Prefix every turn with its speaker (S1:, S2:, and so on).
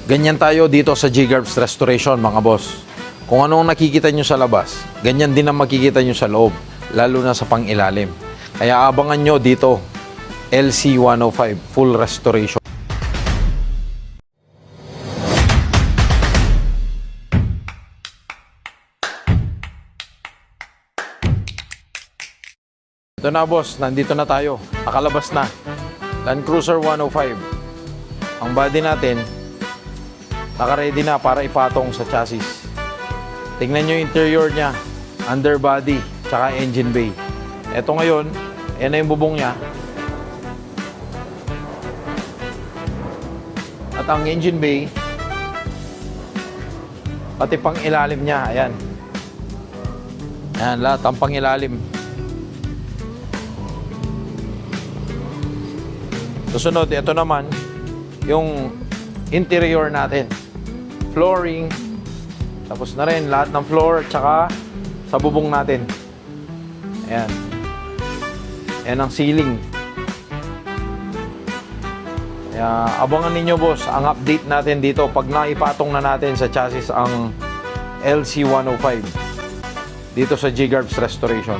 S1: Ganyan tayo dito sa G-Garbs Restoration, mga boss. Kung anong nakikita nyo sa labas, ganyan din ang makikita nyo sa loob, lalo na sa pang-ilalim. Kaya abangan nyo dito, LC105, full restoration. Ito na boss, nandito na tayo. Nakalabas na. Land Cruiser 105. Ang body natin, naka-ready na para ipatong sa chassis. Tingnan nyo yung interior niya, underbody, tsaka engine bay. Ito ngayon, yan na yung bubong niya. At ang engine bay, pati pang ilalim niya, ayan. Ayan, lahat ang pang ilalim. Susunod, ito naman, yung interior natin. Flooring, tapos na rin lahat ng floor, tsaka sa bubong natin. Ayan. Ayan ang ceiling. Kaya abangan ninyo boss, ang update natin dito pag naipatong na natin sa chassis ang LC105 dito sa G-Garbs Restoration.